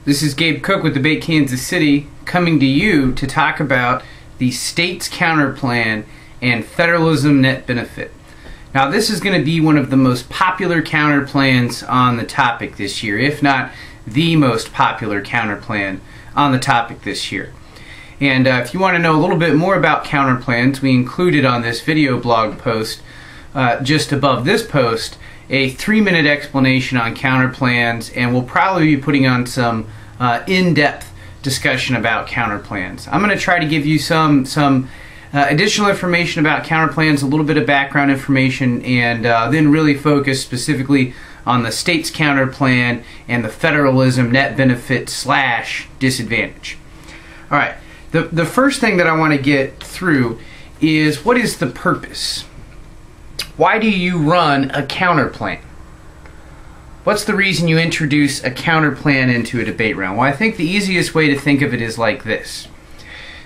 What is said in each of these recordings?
This is Gabe Cook with Debate Kansas City, coming to you to talk about the state's counter plan and federalism net benefit. Now, this is going to be one of the most popular counter plans on the topic this year, if not the most popular counter plan on the topic this year. And if you want to know a little bit more about counter plans, we included on this video blog post, just above this post, a 3-minute explanation on counter plans, and we'll probably be putting on some in-depth discussion about counter plans. I'm going to try to give you some additional information about counter plans, a little bit of background information, and then really focus specifically on the state's counter plan and the federalism net benefit / disadvantage. All right, the first thing that I want to get through is, what is the purpose? Why do you run a counter plan? What's the reason you introduce a counter plan into a debate round? Well, I think the easiest way to think of it is like this.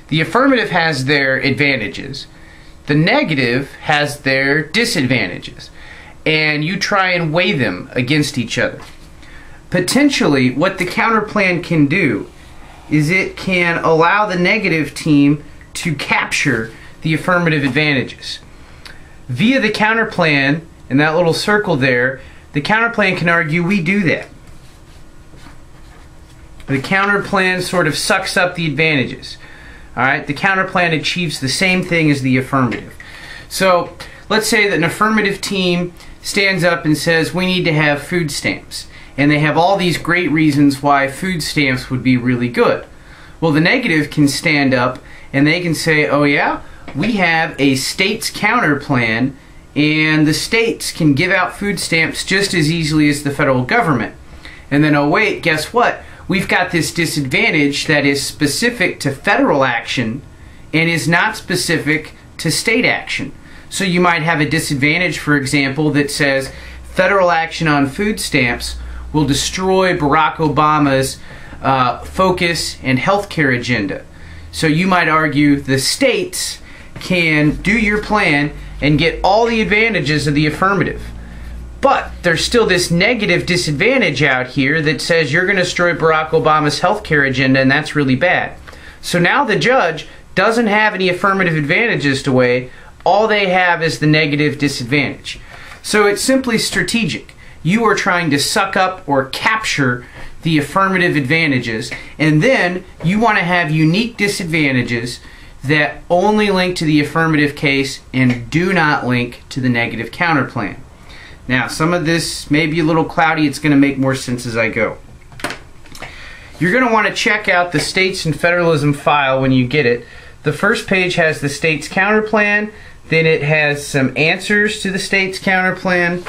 The affirmative has their advantages. The negative has their disadvantages. And you try and weigh them against each other. Potentially, what the counter plan can do is it can allow the negative team to capture the affirmative advantages. Via the counter plan, in that little circle there, the counter plan can argue we do that. The counter plan sort of sucks up the advantages. Alright, the counter plan achieves the same thing as the affirmative. So, let's say that an affirmative team stands up and says we need to have food stamps. And they have all these great reasons why food stamps would be really good. Well, the negative can stand up and they can say, oh yeah, we have a state's counter plan, and the states can give out food stamps just as easily as the federal government. And then, oh wait, guess what? We've got this disadvantage that is specific to federal action and is not specific to state action. So you might have a disadvantage, for example, that says federal action on food stamps will destroy Barack Obama's focus and healthcare agenda. So you might argue the states can do your plan and get all the advantages of the affirmative. But there's still this negative disadvantage out here that says you're going to destroy Barack Obama's healthcare agenda, and that's really bad. So now the judge doesn't have any affirmative advantages to weigh. All they have is the negative disadvantage. So it's simply strategic. You are trying to suck up or capture the affirmative advantages, and then you want to have unique disadvantages that only link to the affirmative case and do not link to the negative counter plan. Now, some of this may be a little cloudy. It's going to make more sense as I go. You're going to want to check out the States and Federalism file when you get it. The first page has the state's counter plan, then it has some answers to the state's counter plan,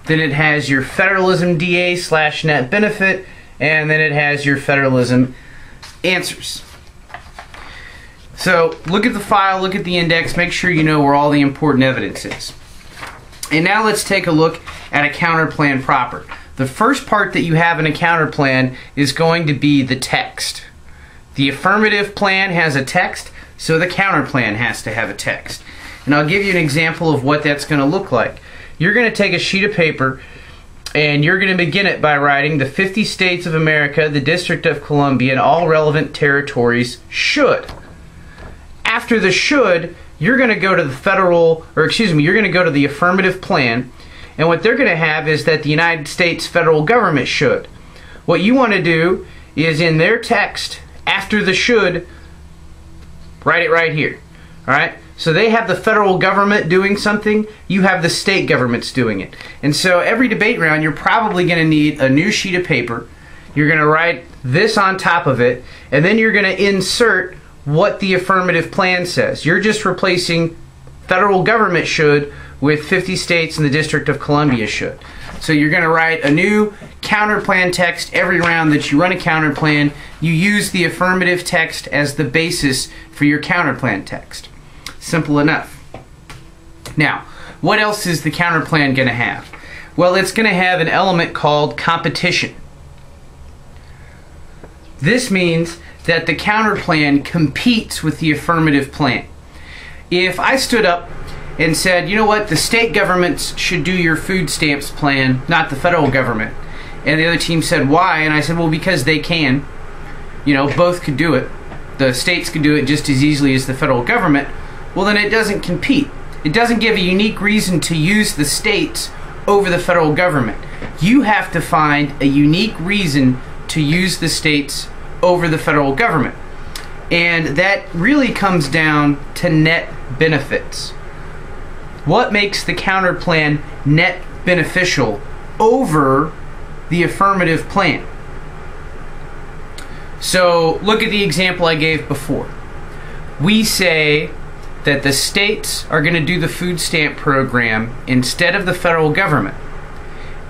then it has your federalism DA / net benefit, and then it has your federalism answers. So look at the file, look at the index, make sure you know where all the important evidence is. And now let's take a look at a counter plan proper. The first part that you have in a counter plan is going to be the text. The affirmative plan has a text, so the counter plan has to have a text. And I'll give you an example of what that's going to look like. You're going to take a sheet of paper and you're going to begin it by writing the 50 states of America, the District of Columbia, and all relevant territories should. After the should, you're going to go to the you're going to go to the affirmative plan, and what they're going to have is that the United States federal government should. What you want to do is, in their text, after the should, write it right here. Alright? So they have the federal government doing something, you have the state governments doing it. And so every debate round, you're probably going to need a new sheet of paper. You're going to write this on top of it, and then you're going to insert what the affirmative plan says. You're just replacing federal government should with 50 states and the District of Columbia should. So you're going to write a new counter plan text every round that you run a counter plan. You use the affirmative text as the basis for your counter plan text. Simple enough. Now, what else is the counter plan going to have? Well, it's going to have an element called competition. This means that the counter plan competes with the affirmative plan. If I stood up and said, you know what, the state governments should do your food stamps plan, not the federal government, And the other team said, why? And I said, well, because they can. You know, both could do it. The states could do it just as easily as the federal government. Well, then it doesn't compete. It doesn't give a unique reason to use the states over the federal government. You have to find a unique reason to use the states over the federal government. And that really comes down to net benefits. What makes the counter plan net beneficial over the affirmative plan? So look at the example I gave before. We say that the states are going to do the food stamp program instead of the federal government.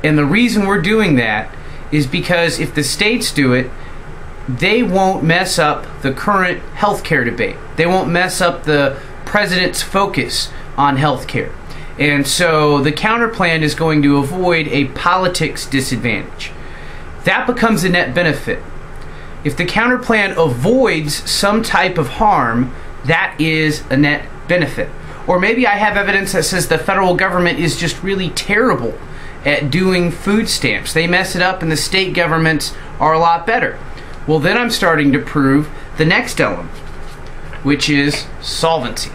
And the reason we're doing that is because if the states do it, they won't mess up the current healthcare debate. They won't mess up the president's focus on healthcare. And so the counter plan is going to avoid a politics disadvantage. That becomes a net benefit. If the counter plan avoids some type of harm, that is a net benefit. Or maybe I have evidence that says the federal government is just really terrible at doing food stamps. They mess it up and the state governments are a lot better. Well, then I'm starting to prove the next element, which is solvency.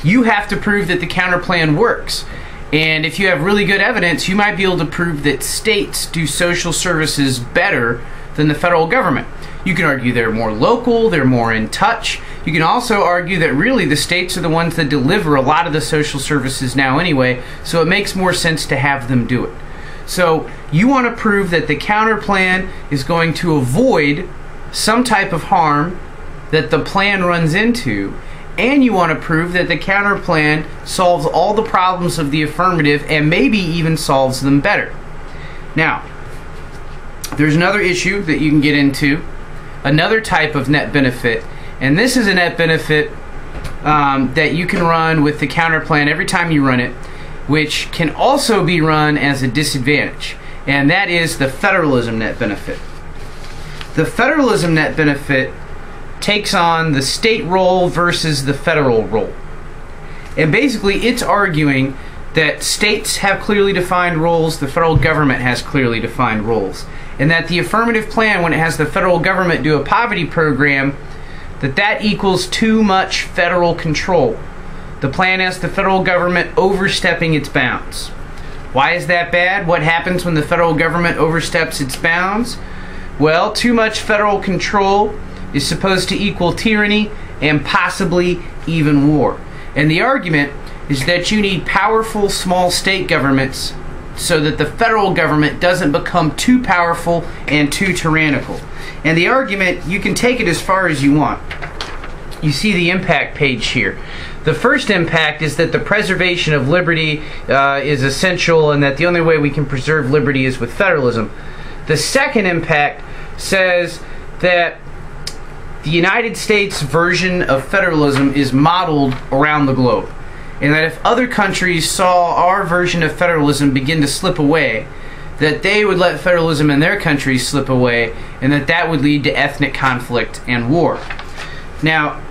You have to prove that the counter plan works. And if you have really good evidence, you might be able to prove that states do social services better than the federal government. You can argue they're more local, they're more in touch. You can also argue that really the states are the ones that deliver a lot of the social services now anyway, so it makes more sense to have them do it. So you want to prove that the counter plan is going to avoid some type of harm that the plan runs into, and you want to prove that the counter plan solves all the problems of the affirmative and maybe even solves them better. Now, there's another issue that you can get into, another type of net benefit, and this is a net benefit that you can run with the counter plan every time you run it, which can also be run as a disadvantage, and that is the federalism net benefit. The federalism net benefit takes on the state role versus the federal role. And basically it's arguing that states have clearly defined roles, the federal government has clearly defined roles, and that the affirmative plan, when it has the federal government do a poverty program, that equals too much federal control. The plan has the federal government overstepping its bounds. Why is that bad? What happens when the federal government oversteps its bounds? Well, too much federal control is supposed to equal tyranny and possibly even war. And the argument is that you need powerful small state governments so that the federal government doesn't become too powerful and too tyrannical. And the argument, you can take it as far as you want. You see the impact page here. The first impact is that the preservation of liberty is essential, and that the only way we can preserve liberty is with federalism. The second impact says that the United States version of federalism is modeled around the globe, and that if other countries saw our version of federalism begin to slip away, that they would let federalism in their countries slip away, and that would lead to ethnic conflict and war. Now,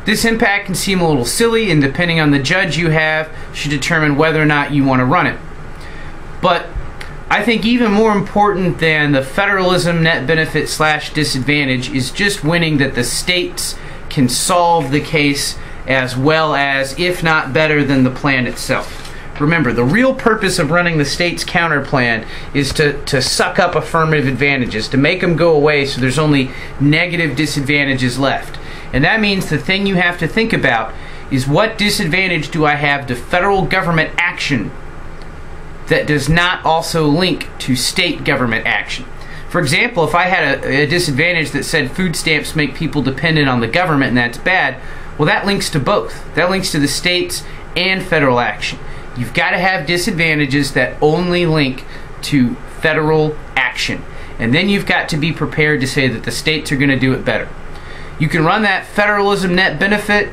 this impact can seem a little silly, and depending on the judge you have, should determine whether or not you want to run it. But I think even more important than the federalism net benefit / disadvantage is just winning that the states can solve the case as well as, if not better than, the plan itself. Remember, the real purpose of running the state's counter plan is to suck up affirmative advantages, to make them go away so there's only negative disadvantages left. And that means the thing you have to think about is, what disadvantage do I have to federal government action that does not also link to state government action? For example, if I had a disadvantage that said food stamps make people dependent on the government and that's bad, well, that links to both. That links to the states and federal action. You've got to have disadvantages that only link to federal action. And then you've got to be prepared to say that the states are going to do it better. You can run that federalism net benefit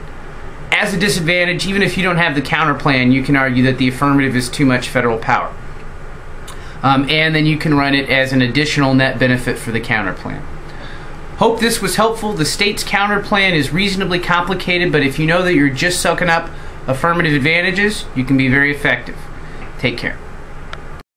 as a disadvantage. Even if you don't have the counter plan, you can argue that the affirmative is too much federal power. And then you can run it as an additional net benefit for the counter plan. Hope this was helpful. The state's counter plan is reasonably complicated, but if you know that you're just sucking up affirmative advantages, you can be very effective. Take care.